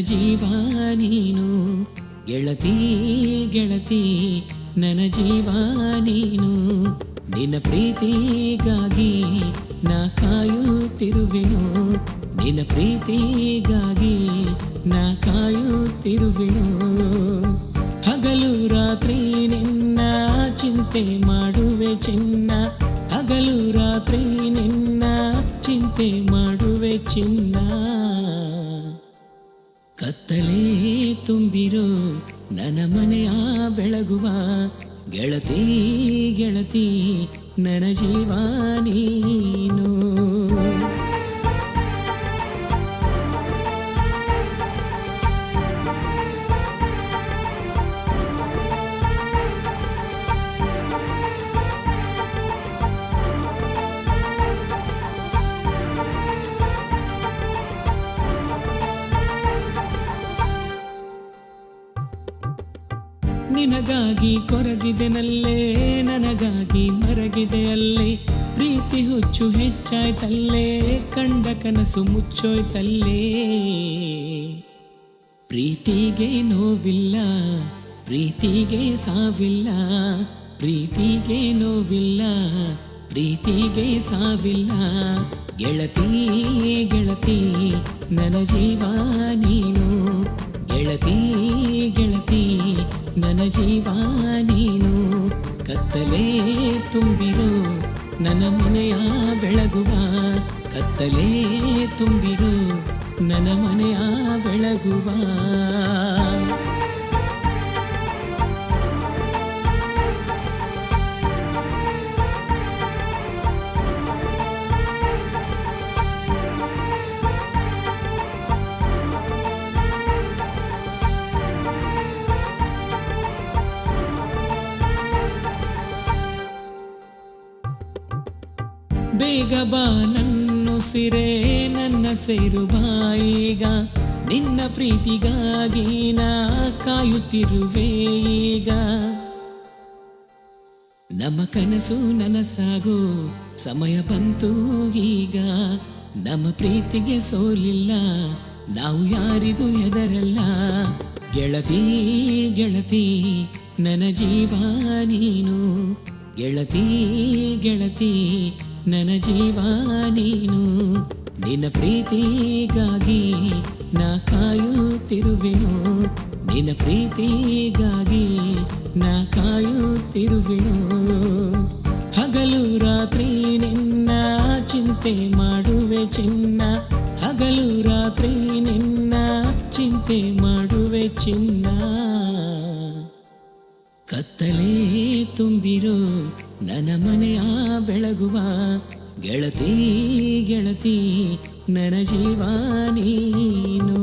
ಜೀವ ನೀನು ಗೆಳತಿ ಗೆಳತಿ ನನ್ನ ಜೀವ ನೀನು ನಿನ್ನ ಪ್ರೀತಿಗಾಗಿ ನಾ ಕಾಯುತ್ತಿರುವೆನು ನಿನ್ನ ಪ್ರೀತಿಗಾಗಿ ನಾ ಕಾಯುತ್ತಿರುವೆನು ಹಗಲು ರಾತ್ರಿ ನಿನ್ನ ಚಿಂತೆ ಮಾಡುವೆ ಚಿನ್ನ ಹಗಲು ರಾತ್ರಿ ನಿನ್ನ ಚಿಂತೆ ಮಾಡುವೆ ಚಿನ್ನ ಕತ್ತಲೆ ತುಂಬಿರೋ ನನ್ನ ಮನೆಯ ಬೆಳಗುವ ಗೆಳತಿ ಗೆಳತಿ ನನ್ನ ಜೀವ ನೀನು ನಿನಗಾಗಿ ಕೊರಗಿದೆನಲ್ಲೇ ನನಗಾಗಿ ಮರಗಿದೆಯಲ್ಲೇ ಪ್ರೀತಿ ಹುಚ್ಚು ಹೆಚ್ಚಾಯ್ತಲ್ಲೇ ಕಂಡ ಕನಸು ಮುಚ್ಚೋಯ್ತಲ್ಲೇ ಪ್ರೀತಿಗೆ ನೋವಿಲ್ಲ ಪ್ರೀತಿಗೆ ಸಾವಿಲ್ಲ ಪ್ರೀತಿಗೆ ನೋವಿಲ್ಲ ಪ್ರೀತಿಗೆ ಸಾವಿಲ್ಲ ಗೆಳತಿ ಗೆಳತಿ ನನ್ನ ಜೀವ ನೀನು ಗೆಳತಿ ಗೆಳತಿ ನನ್ನ ಜೀವ ನೀನು ಕತ್ತಲೆ ತುಂಬಿರೋ ನನ್ನ ಮನೆಯ ಬೆಳಗುವ ಕತ್ತಲೆ ತುಂಬಿರೋ ನನ್ನ ಮನೆಯ ಬೆಳಗುವ ಬೇಗ ಬಾ ನನ್ನುಸಿರೇ ನನ್ನ ಸೇರು ಬಾಯಿಗ ನಿನ್ನ ಪ್ರೀತಿಗಾಗಿ ನಾ ಕಾಯುತ್ತಿರುವೆ ಈಗ ನಮ್ಮ ಕನಸು ನನಸಾಗೋ ಸಮಯ ಬಂತು ಈಗ ನಮ್ಮ ಪ್ರೀತಿಗೆ ಸೋಲಿಲ್ಲ ನಾವು ಯಾರಿಗೂ ಹೆದರಲ್ಲ ಗೆಳತಿ ಗೆಳತಿ ನನ್ನ ಜೀವ ನೀನು ಗೆಳತಿ ಗೆಳತಿ ನನ್ನ ಜೀವ ನೀನು ನಿನ್ನ ಪ್ರೀತಿಗಾಗಿ ನಾ ಕಾಯುತ್ತಿರುವೆನು ನಿನ್ನ ಪ್ರೀತಿಗಾಗಿ ನಾ ಕಾಯುತ್ತಿರುವೆನು ಹಗಲು ರಾತ್ರಿ ನಿನ್ನ ಚಿಂತೆ ಮಾಡುವೆ ಚಿನ್ನ ಹಗಲು ರಾತ್ರಿ ನಿನ್ನ ಚಿಂತೆ ಮಾಡುವೆ ಚಿನ್ನ ಕತ್ತಲೆ ತುಂಬಿರೋ ನನ್ನ ಮನೆಯ ಬೆಳಗುವ ಗೆಳತಿ ಗೆಳತಿ ನನ್ನ ಜೀವ ನೀನು